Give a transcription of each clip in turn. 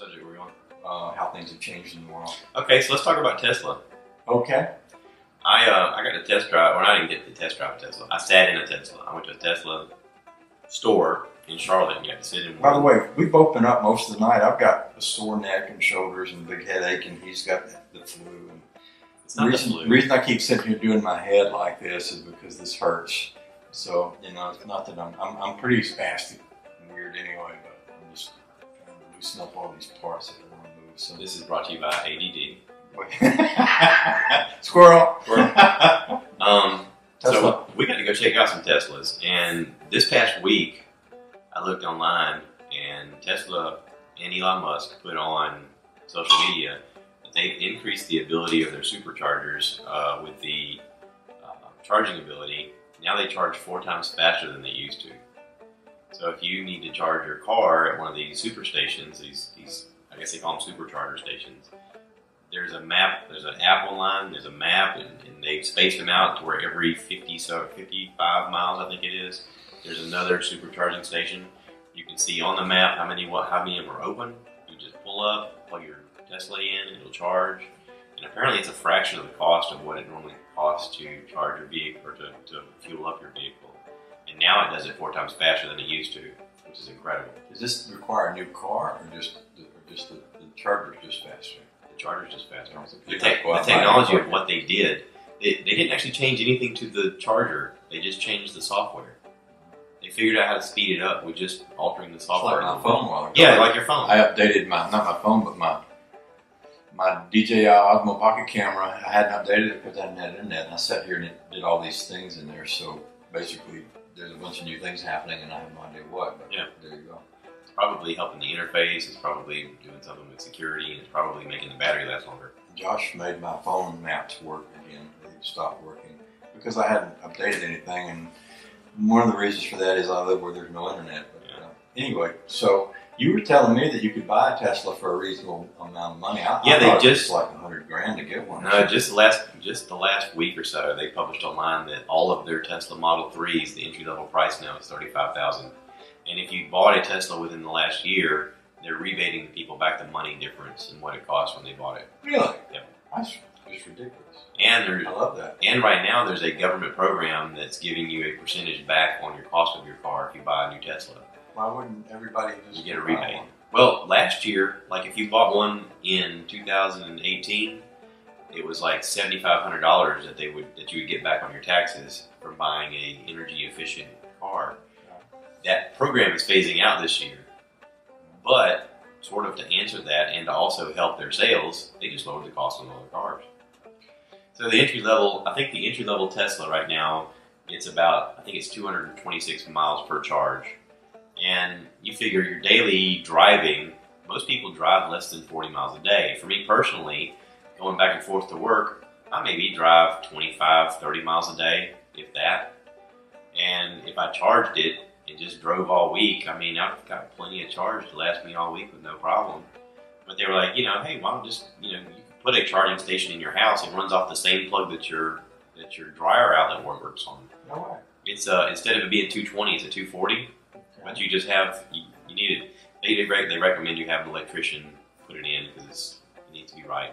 subject were we on? How things have changed in the world. Okay, so let's talk about Tesla. Okay. I got to test drive, or I didn't get to test drive a Tesla. I sat in a Tesla. I went to a Tesla store in Charlotte and you had to sit in one. By the way, we've both been up most of the night. I've got a sore neck and shoulders and a big headache, and he's got the flu. And it's not the flu. The reason I keep sitting here doing my head like this is because this hurts. So, you know, it's not that I'm pretty spastic and weird anyway, but I'm just trying to loosen up all these parts that I want to move. So This is brought to you by ADD. Squirrel. So we got to go check out some Teslas, and this past week I looked online, and Tesla and Elon Musk put on social media that they've increased the ability of their superchargers with the charging ability. Now they charge 4 times faster than they used to. So if you need to charge your car at one of these super stations, these I guess they call them supercharger stations, there's a map, there's an app online, there's a map, and they've spaced them out to where every 55 miles, I think it is, there's another supercharging station. You can see on the map how many of them are open. You just pull up, plug your Tesla in, and it'll charge. And apparently it's a fraction of the cost of what it normally costs to charge your vehicle, or to fuel up your vehicle. And now it does it 4 times faster than it used to, which is incredible. Does this require a new car, or just the charger's just faster? The charger's just faster. The technology of what they did, they didn't actually change anything to the charger. They just changed the software. They figured out how to speed it up with just altering the software. It's like my phone while ago. Yeah, like your phone. I updated not my phone, but my DJI Osmo Pocket camera. I hadn't updated it because I hadn't had internet, and I sat here and it did all these things in there. So basically, there's a bunch of new things happening, and I have no idea what. But yeah, there you go. It's probably helping the interface. It's probably doing something with security, and it's probably making the battery last longer. Josh made my phone maps work again. They stopped working because I hadn't updated anything, and one of the reasons for that is I live where there's no internet. But, anyway, so you were telling me that you could buy a Tesla for a reasonable amount of money. Yeah, they just like $100,000 to get one. No, just the last week or so, they published online that all of their Tesla Model 3s, the entry level price now is $35,000. And if you bought a Tesla within the last year, they're rebating people back the money difference in what it cost when they bought it. Really? Yep. That's just ridiculous. And I love that. And right now, there's a government program that's giving you a percentage back on your cost of your car if you buy a new Tesla. Why wouldn't everybody just get a rebate? Well, last year, like if you bought one in 2018, it was like $7,500 that you would get back on your taxes from buying a energy efficient car. That program is phasing out this year, but sort of to answer that and to also help their sales, they just lowered the cost on all their cars. So the entry level Tesla right now, I think it's 226 miles per charge. And you figure your daily driving, most people drive less than 40 miles a day. For me personally, going back and forth to work, I maybe drive 25, 30 miles a day, if that. And if I charged it and just drove all week, I mean, I've got plenty of charge to last me all week with no problem. But they were like, hey, why don't just, you can put a charging station in your house. It runs off the same plug that your dryer outlet works on. No way. It's instead of it being 220, it's a 240. But you just have, you need it. They recommend you have an electrician put it in because it needs to be right.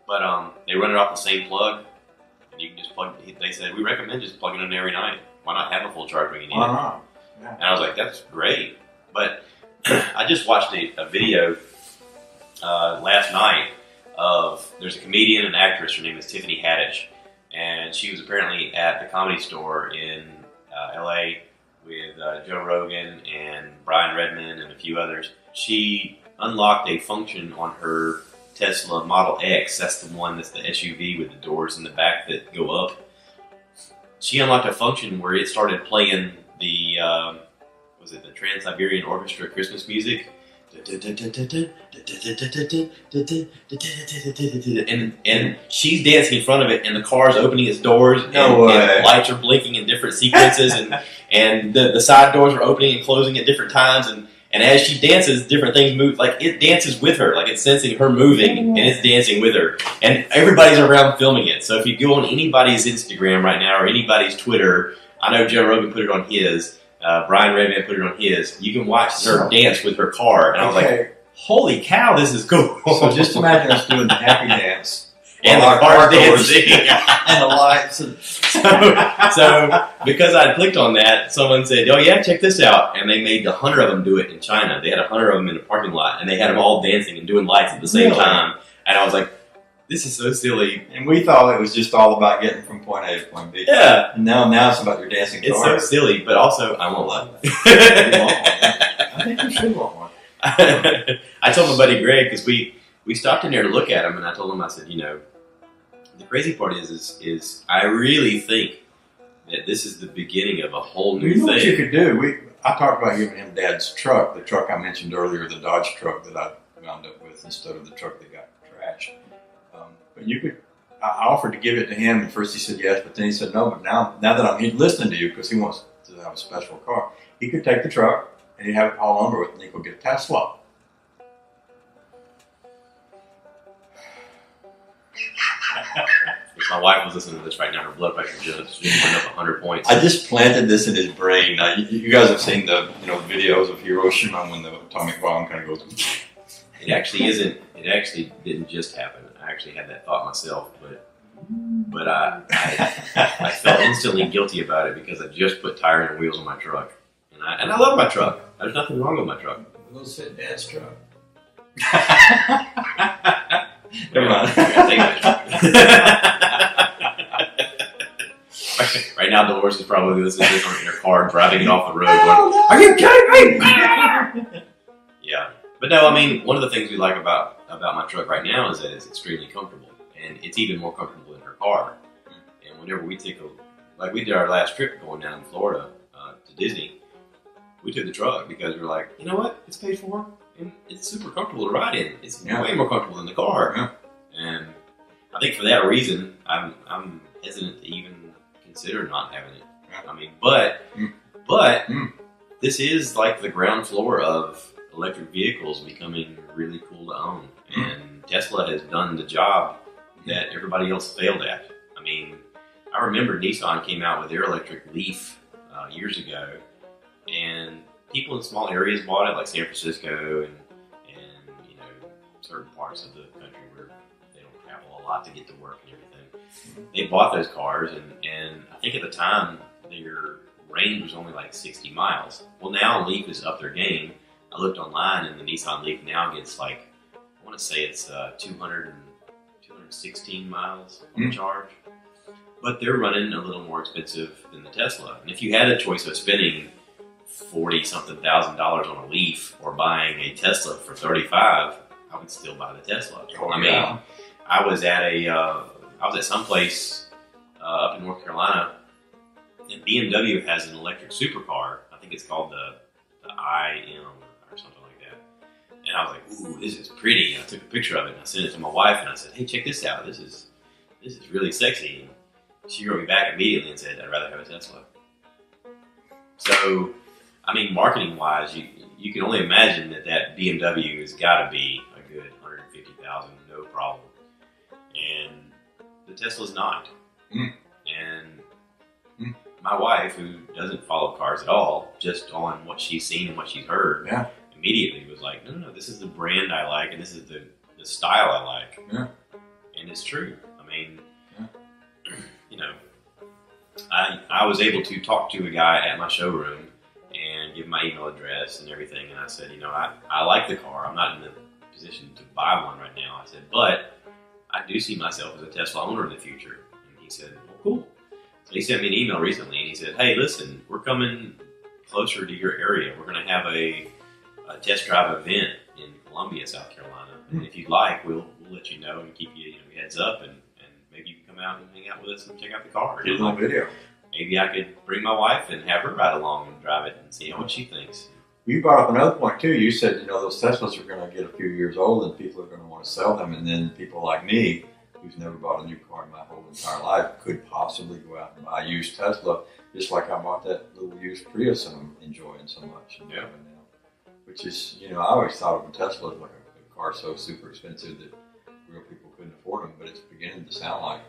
But they run it off the same plug, and you can just plug. They said we recommend just plugging it in every night. Why not have a full charge when you need it? Yeah. And I was like, that's great. But I just watched a video last night of, there's a comedian and actress. Her name is Tiffany Haddish, and she was apparently at the Comedy Store in L.A. with Joe Rogan and Brian Redman and a few others. She unlocked a function on her Tesla Model X. That's the one that's the SUV with the doors in the back that go up. She unlocked a function where it started playing the Trans-Siberian Orchestra Christmas music. And she's dancing in front of it, and the car's opening its doors, and lights are blinking in different sequences, and the side doors are opening and closing at different times, and as she dances, different things move, like it dances with her, like it's sensing her moving, and it's dancing with her, and everybody's around filming it. So if you go on anybody's Instagram right now, or anybody's Twitter, I know Joe Rogan put it on his, Brian Redman put it on his, you can watch her dance with her car, and I was like, holy cow, this is cool. So just imagine us doing the happy dance. And the car dancing. And the lights. So, because I clicked on that, someone said, oh yeah, check this out. And they made 100 of them do it in China. They had 100 of them in a parking lot, and they had them all dancing and doing lights at the same time. And I was like, this is so silly. And we thought it was just all about getting from point A to point B. Yeah. And now it's about your dancing car. It's so silly, but also, I won't lie. I think you should want one. I told my buddy Greg, because we stopped in there to look at them, and I told him, I said, the crazy part is I really think that this is the beginning of a whole new thing. What you could do? I talked about giving him Dad's truck, the truck I mentioned earlier, the Dodge truck that I wound up with instead of the truck that got trashed. But you could. I offered to give it to him, and first he said yes, but then he said no. But now that I'm listening to you, because he wants to have a special car, he could take the truck and he'd have it all over with, and he could get a Tesla. If my wife was listening to this right now, her blood pressure just went up 100 points. I just planted this in his brain. Now, you guys have seen the videos of Hiroshima when the atomic bomb kind of goes. It actually isn't. It actually didn't just happen. I actually had that thought myself, but I felt instantly guilty about it because I just put tires and wheels on my truck, and I love my truck. There's nothing wrong with my truck. We'll sit Dad's truck. Never mind. Right now, Dolores is probably listening to this in her car, driving it off the road. Going, are you kidding me? Yeah, but no. I mean, one of the things we like about my truck right now is that it's extremely comfortable, and it's even more comfortable in her car. And whenever we take like we did our last trip going down to Florida to Disney, we took the truck because we're like, you know what? It's paid for, and it's super comfortable to ride in. It's way more comfortable than the car. Yeah. And I think for that reason, I'm hesitant to even consider not having it. I mean, but this is like the ground floor of electric vehicles becoming really cool to own. And Tesla has done the job that everybody else failed at. I mean, I remember Nissan came out with their electric Leaf years ago, and people in small areas bought it, like San Francisco and certain parts of the country where they don't travel a lot to get to work and everything. They bought those cars, and I think at the time their range was only like 60 miles. Well, now Leaf is up their game. I looked online, and the Nissan Leaf now gets like, I want to say it's 216 miles on the charge. But they're running a little more expensive than the Tesla. And if you had a choice of spending $40-something thousand on a Leaf or buying a Tesla for $35,000, I would still buy the Tesla. I mean, I was at some place up in North Carolina, and BMW has an electric supercar. I think it's called the IM or something like that. And I was like, ooh, this is pretty. And I took a picture of it and I sent it to my wife, and I said, hey, check this out. This is really sexy. And she wrote me back immediately and said, I'd rather have a Tesla. So, I mean, marketing wise, you can only imagine that BMW has got to be a good $150,000, no problem. And the Tesla's not. And my wife, who doesn't follow cars at all, just on what she's seen and what she's heard, immediately was like, no, this is the brand I like, and this is the style I like. Yeah. And it's true. I mean, I was able to talk to a guy at my showroom and give my email address and everything, and I said, I like the car. I'm not in the position to buy one right now. I said, but I do see myself as a Tesla owner in the future. And he said, well, cool. So he sent me an email recently, and he said, hey, listen, we're coming closer to your area. We're going to have a test drive event in Columbia, South Carolina. And if you'd like, we'll let you know and keep you heads up, and maybe you can come out and hang out with us and check out the car. Here's my video. Maybe I could bring my wife and have her ride along and drive it and see what she thinks. You brought up another point, too. You said, those Teslas are going to get a few years old and people are going to want to sell them. And then people like me, who's never bought a new car in my whole entire life, could possibly go out and buy a used Tesla, just like I bought that little used Prius and I'm enjoying so much. And now. Which is, I always thought of a Tesla as like a car so super expensive that real people couldn't afford them, but it's beginning to sound like,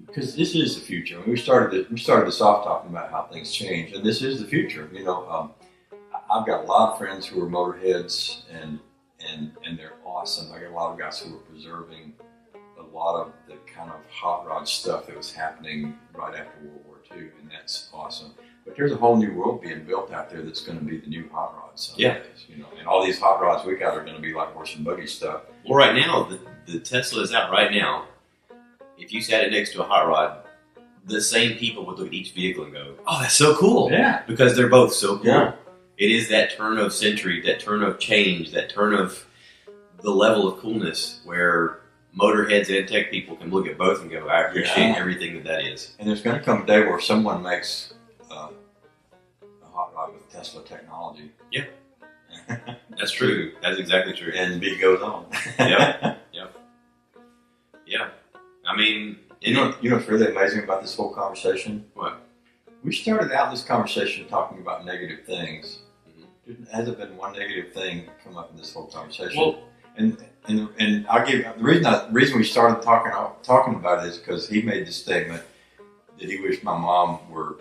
because this is the future. I mean, we started this off talking about how things change, and this is the future. I've got a lot of friends who are motorheads, and and they're awesome. I got a lot of guys who were preserving a lot of the kind of hot rod stuff that was happening right after World War II, and that's awesome. But there's a whole new world being built out there that's going to be the new hot rods. Yeah. You know, and all these hot rods we got are going to be like horse and buggy stuff. Well, right now, the Tesla is out right now. If you sat it next to a hot rod, the same people would look at each vehicle and go, "Oh, that's so cool!" Yeah, because they're both so cool. Yeah. It is that turn of century, that turn of change, that turn of the level of coolness where motorheads and tech people can look at both and go, "I appreciate everything that is." And there's going to come a day where someone makes a hot rod with Tesla technology. Yeah, that's true. That's exactly true. And the beat goes on. Yep. Yeah. I mean, you know what's really amazing about this whole conversation? What? We started out this conversation talking about negative things. Mm-hmm. There hasn't been one negative thing come up in this whole conversation. Well, and I'll give the reason we started talking about it is because he made the statement that he wished my mom were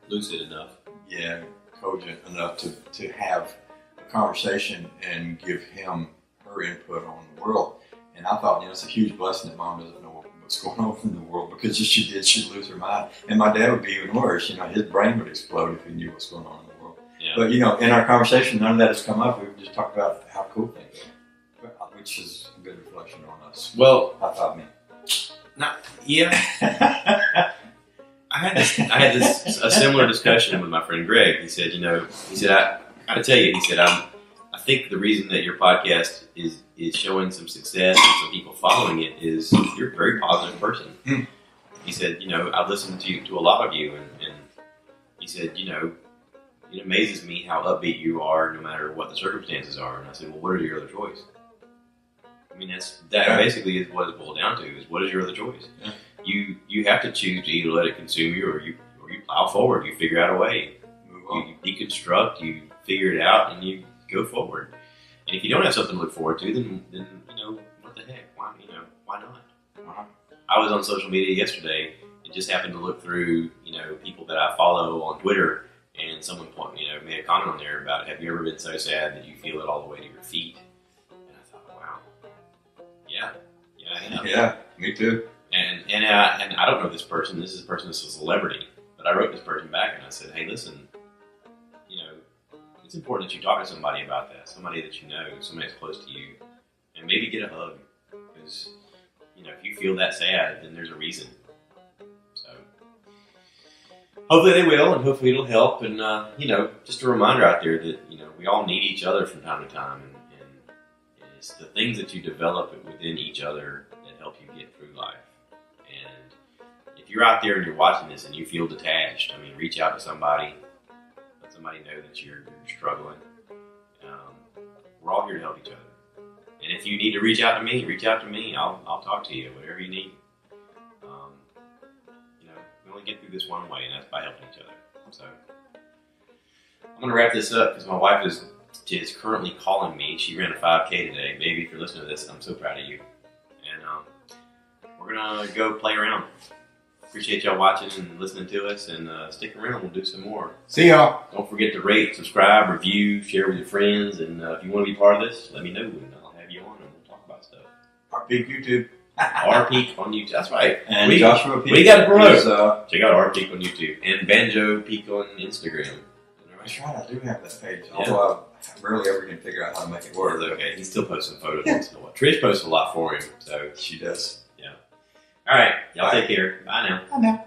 lucid enough. Yeah, cogent enough to have a conversation and give him her input on the world. And I thought, it's a huge blessing that mom doesn't know what's going on in the world, because if she did, she'd lose her mind. And my dad would be even worse. His brain would explode if he knew what's going on in the world. Yeah. But, in our conversation, none of that has come up. We've just talked about how cool things are, which is a good reflection on us. Well, High five me. Yeah. I had a similar discussion with my friend Greg. He said, I gotta tell you, he said, I think the reason that your podcast is showing some success and some people following it is you're a very positive person. Mm. He said, I've listened to a lot of you, and he said, it amazes me how upbeat you are no matter what the circumstances are. And I said, well, what are your other choice? I mean, that basically is what it boils down to, is what is your other choice? Yeah. You have to choose to either let it consume you or you plow forward. You figure out a way. Move on. You deconstruct, you figure it out, and you go forward. And if you don't have something to look forward to, then what the heck? Why not? Uh-huh. I was on social media yesterday and just happened to look through people that I follow on Twitter, and someone made a comment on there about, have you ever been so sad that you feel it all the way to your feet? And I thought, wow, yeah, I have. Yeah, me too. And I don't know this person. This person is a celebrity, but I wrote this person back and I said, hey, listen, it's important that you talk to somebody about that, somebody that you know, somebody that's close to you, and maybe get a hug, because if you feel that sad, then there's a reason. So hopefully they will, and hopefully it'll help. And just a reminder out there that we all need each other from time to time, and it's the things that you develop within each other that help you get through life. And if you're out there and you're watching this and you feel detached, reach out to somebody. Let somebody know that you're struggling. We're all here to help each other. And if you need to reach out to me. I'll talk to you, whatever you need. We only get through this one way, and that's by helping each other. So I'm going to wrap this up because my wife is currently calling me. She ran a 5K today. Baby, if you're listening to this, I'm so proud of you. And we're going to go play around. Appreciate y'all watching and listening to us, and stick around. We'll do some more. See y'all. Don't forget to rate, subscribe, review, share with your friends, and if you want to be part of this, let me know, and I'll have you on, and we'll talk about stuff. rpeek YouTube. rpeek on YouTube. That's right. And Joshua Peek. We got to promote. Check out rpeek on YouTube and Banjo Peek on Instagram. That's right. I do have that page. Although I rarely ever can figure out how to make it work. It's okay. He's still posting photos once in a while. Trish posts a lot for him, so she does. yeah. All right. Y'all take care. Bye now. Bye now.